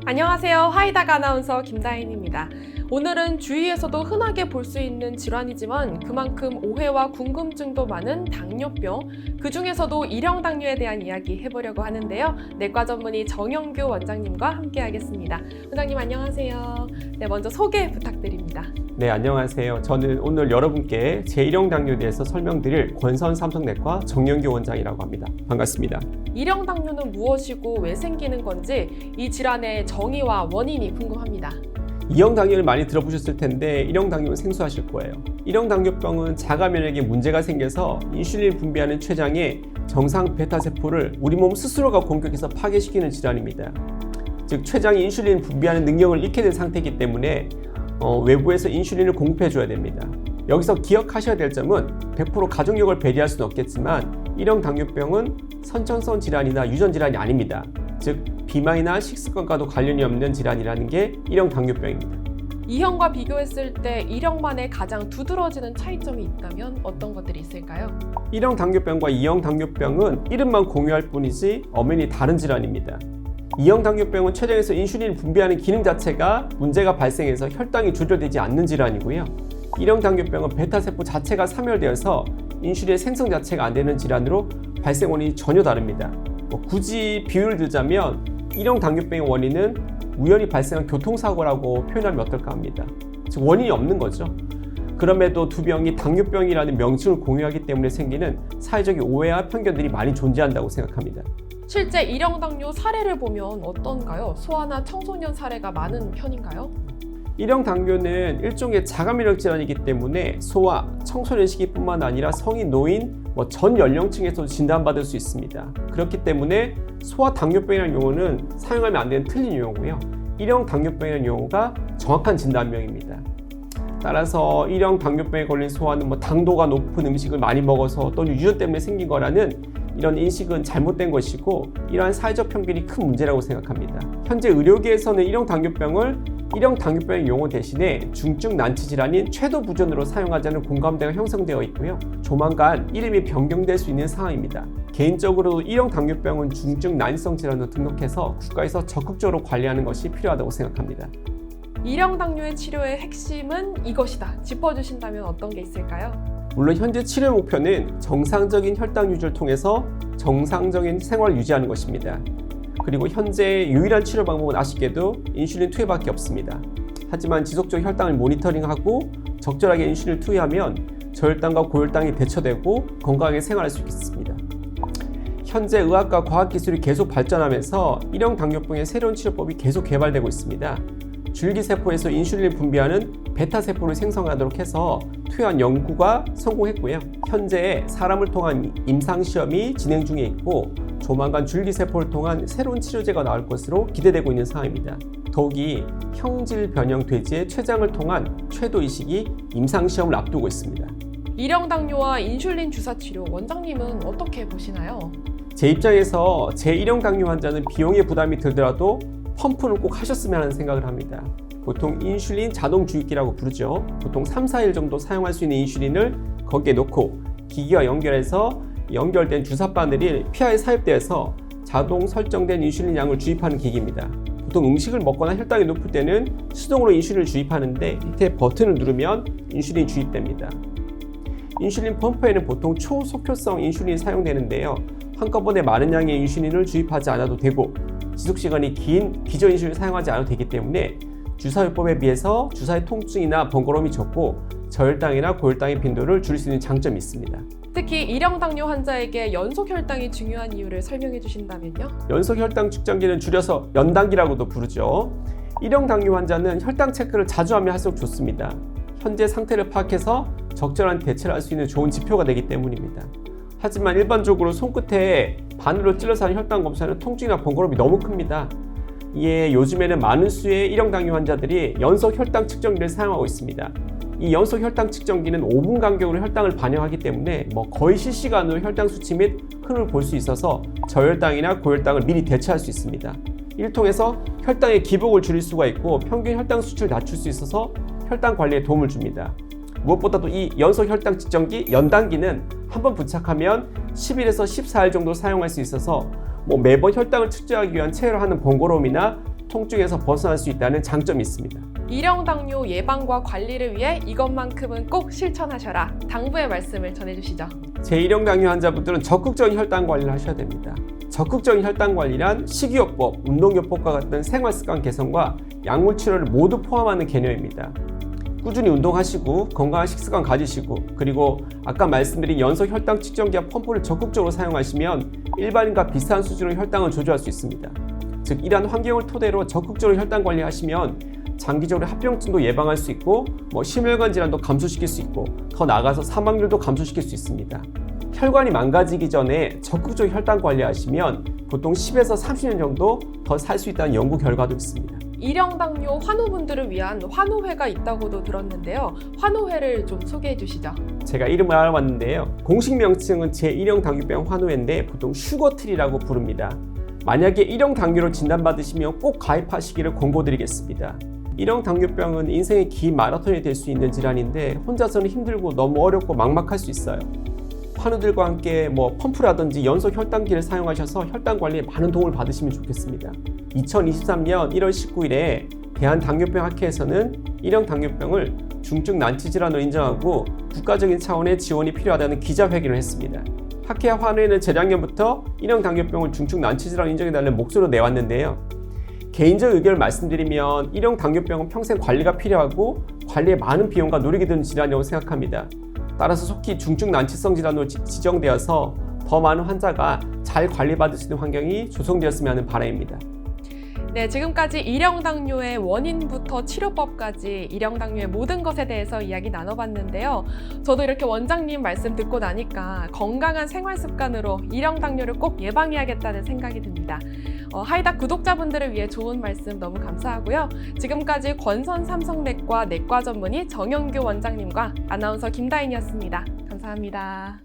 안녕하세요. 하이닥 아나운서 김다인입니다. 오늘은 주위에서도 흔하게 볼 수 있는 질환이지만 그만큼 오해와 궁금증도 많은 당뇨병, 그 중에서도 일형당뇨에 대한 이야기 해보려고 하는데요. 내과 전문의 정영규 원장님과 함께 하겠습니다. 원장님 안녕하세요. 네, 먼저 소개 부탁드립니다. 네, 안녕하세요. 저는 오늘 여러분께 제1형당뇨에 대해서 설명드릴 권선삼성내과 정영규 원장이라고 합니다. 반갑습니다. 일형당뇨는 무엇이고 왜 생기는 건지 이 질환의 정의와 원인이 궁금합니다. 2형 당뇨를 많이 들어보셨을 텐데 1형 당뇨는 생소하실 거예요. 1형 당뇨병은 자가 면역에 문제가 생겨서 인슐린을 분비하는 췌장에 정상 베타세포를 우리 몸 스스로가 공격해서 파괴시키는 질환입니다. 즉 췌장이 인슐린을 분비하는 능력을 잃게 된 상태이기 때문에 외부에서 인슐린을 공급해줘야 됩니다. 여기서 기억하셔야 될 점은 100% 가족력을 배제할 수는 없겠지만 1형 당뇨병은 선천성 질환이나 유전 질환이 아닙니다. 즉 비만이나 식습관과도 관련이 없는 질환이라는 게 1형 당뇨병입니다. 2형과 비교했을 때 1형만의 가장 두드러지는 차이점이 있다면 어떤 것들이 있을까요? 1형 당뇨병과 2형 당뇨병은 이름만 공유할 뿐이지 엄연히 다른 질환입니다. 2형 당뇨병은 췌장에서 인슐린을 분비하는 기능 자체가 문제가 발생해서 혈당이 조절되지 않는 질환이고요. 1형 당뇨병은 베타세포 자체가 사멸되어서 인슐린의 생성 자체가 안 되는 질환으로 발생 원인이 전혀 다릅니다. 굳이 비유를 들자면 1형 당뇨병의 원인은 우연히 발생한 교통사고라고 표현하면 어떨까 합니다. 즉 원인이 없는 거죠. 그럼에도 두 병이 당뇨병이라는 명칭을 공유하기 때문에 생기는 사회적인 오해와 편견들이 많이 존재한다고 생각합니다. 실제 1형 당뇨 사례를 보면 어떤가요? 소아나 청소년 사례가 많은 편인가요? 1형 당뇨는 일종의 자가면역 질환이기 때문에 소아, 청소년 시기뿐만 아니라 성인, 노인, 전 연령층에서도 진단받을 수 있습니다. 그렇기 때문에 소아 당뇨병이라는 용어는 사용하면 안 되는 틀린 용어고요. 1형 당뇨병이라는 용어가 정확한 진단명입니다. 따라서 1형 당뇨병에 걸린 소아는 당도가 높은 음식을 많이 먹어서 또는 유전 때문에 생긴 거라는 이런 인식은 잘못된 것이고 이러한 사회적 편견이 큰 문제라고 생각합니다. 현재 의료계에서는 1형 당뇨병을 1형 당뇨병의 용어 대신에 중증 난치 질환인 궤도부전으로 사용하자는 공감대가 형성되어 있고요. 조만간 이름이 변경될 수 있는 상황입니다. 개인적으로도 1형 당뇨병은 중증 난치성 질환으로 등록해서 국가에서 적극적으로 관리하는 것이 필요하다고 생각합니다. 1형 당뇨의 치료의 핵심은 이것이다. 짚어주신다면 어떤 게 있을까요? 물론 현재 치료 목표는 정상적인 혈당 유지를 통해서 정상적인 생활을 유지하는 것입니다. 그리고 현재 유일한 치료 방법은 아쉽게도 인슐린 투여밖에 없습니다. 하지만 지속적으로 혈당을 모니터링하고 적절하게 인슐린을 투여하면 저혈당과 고혈당이 대처되고 건강하게 생활할 수 있습니다. 현재 의학과 과학기술이 계속 발전하면서 1형 당뇨병의 새로운 치료법이 계속 개발되고 있습니다. 줄기세포에서 인슐린을 분비하는 베타세포를 생성하도록 해서 투여한 연구가 성공했고요. 현재 사람을 통한 임상시험이 진행 중에 있고 조만간 줄기세포를 통한 새로운 치료제가 나올 것으로 기대되고 있는 상황입니다. 더욱이 형질 변형 돼지의 췌장을 통한 궤도이식이 임상시험을 앞두고 있습니다. 1형 당뇨와 인슐린 주사 치료, 원장님은 어떻게 보시나요? 제 입장에서 제1형 당뇨 환자는 비용의 부담이 들더라도 펌프는 꼭 하셨으면 하는 생각을 합니다. 보통 인슐린 자동 주입기라고 부르죠. 보통 3-4일 정도 사용할 수 있는 인슐린을 거기에 놓고 기기와 연결해서 연결된 주사바늘이 피하에 삽입되어서 자동 설정된 인슐린 양을 주입하는 기기입니다. 보통 음식을 먹거나 혈당이 높을 때는 수동으로 인슐린을 주입하는데 밑에 버튼을 누르면 인슐린이 주입됩니다. 인슐린 펌프에는 보통 초속효성 인슐린이 사용되는데요. 한꺼번에 많은 양의 인슐린을 주입하지 않아도 되고 지속시간이 긴 기저 인슐린을 사용하지 않아도 되기 때문에 주사요법에 비해서 주사의 통증이나 번거로움이 적고 저혈당이나 고혈당의 빈도를 줄일 수 있는 장점이 있습니다. 특히 1형 당뇨 환자에게 연속 혈당이 중요한 이유를 설명해 주신다면요? 연속 혈당 측정기는 줄여서 연당기라고도 부르죠. 1형 당뇨 환자는 혈당 체크를 자주 하면 할수록 좋습니다. 현재 상태를 파악해서 적절한 대처를 할 수 있는 좋은 지표가 되기 때문입니다. 하지만 일반적으로 손끝에 바늘로 찔러서 하는 혈당 검사는 통증이나 번거로움이 너무 큽니다. 이에 요즘에는 많은 수의 1형 당뇨 환자들이 연속 혈당 측정기를 사용하고 있습니다. 이 연속 혈당 측정기는 5분 간격으로 혈당을 반영하기 때문에 거의 실시간으로 혈당 수치 및 흐름을 볼 수 있어서 저혈당이나 고혈당을 미리 대처할 수 있습니다. 이를 통해서 혈당의 기복을 줄일 수가 있고 평균 혈당 수치를 낮출 수 있어서 혈당 관리에 도움을 줍니다. 무엇보다도 이 연속 혈당 측정기 연당기는 한번 부착하면 10일에서 14일 정도 사용할 수 있어서 매번 혈당을 측정하기 위한 체열을 하는 번거로움이나 통증에서 벗어날 수 있다는 장점이 있습니다. 일형 당뇨 예방과 관리를 위해 이것만큼은 꼭 실천하셔라. 당부의 말씀을 전해주시죠. 제1형 당뇨 환자분들은 적극적인 혈당 관리를 하셔야 됩니다. 적극적인 혈당 관리란 식이요법, 운동요법과 같은 생활습관 개선과 약물 치료를 모두 포함하는 개념입니다. 꾸준히 운동하시고 건강한 식습관 가지시고 그리고 아까 말씀드린 연속 혈당 측정기와 펌프를 적극적으로 사용하시면 일반인과 비슷한 수준의 혈당을 조절할 수 있습니다. 즉 이러한 환경을 토대로 적극적으로 혈당 관리하시면 장기적으로 합병증도 예방할 수 있고 심혈관 질환도 감소시킬 수 있고 더 나아가서 사망률도 감소시킬 수 있습니다. 혈관이 망가지기 전에 적극적으로 혈당 관리하시면 보통 10에서 30년 정도 더 살 수 있다는 연구 결과도 있습니다. 일형 당뇨 환우분들을 위한 환우회가 있다고도 들었는데요. 환우회를 좀 소개해 주시죠. 제가 이름을 알아봤는데요. 공식 명칭은 제1형 당뇨병 환우회인데 보통 슈거트리라고 부릅니다. 만약에 1형 당뇨로 진단받으시면 꼭 가입하시기를 권고드리겠습니다. 1형 당뇨병은 인생의 긴 마라톤이 될 수 있는 질환인데 혼자서는 힘들고 너무 어렵고 막막할 수 있어요. 환우들과 함께 펌프라든지 연속 혈당기를 사용하셔서 혈당 관리에 많은 도움을 받으시면 좋겠습니다. 2023년 1월 19일에 대한당뇨병학회에서는 1형 당뇨병을 중증 난치 질환으로 인정하고 국가적인 차원의 지원이 필요하다는 기자회견을 했습니다. 학회와 환우회는 재작년부터 1형 당뇨병을 중증 난치 질환으로 인정해달라는 목소리로 내왔는데요. 개인적 의견을 말씀드리면 1형 당뇨병은 평생 관리가 필요하고 관리에 많은 비용과 노력이 드는 질환이라고 생각합니다. 따라서 속히 중증 난치성 질환으로 지정되어서 더 많은 환자가 잘 관리받을 수 있는 환경이 조성되었으면 하는 바람입니다. 네, 지금까지 일형 당뇨의 원인부터 치료법까지 일형 당뇨의 모든 것에 대해서 이야기 나눠봤는데요. 저도 이렇게 원장님 말씀 듣고 나니까 건강한 생활 습관으로 일형 당뇨를 꼭 예방해야겠다는 생각이 듭니다. 하이닥 구독자분들을 위해 좋은 말씀 너무 감사하고요. 지금까지 권선 삼성내과 내과 전문의 정영규 원장님과 아나운서 김다인이었습니다. 감사합니다.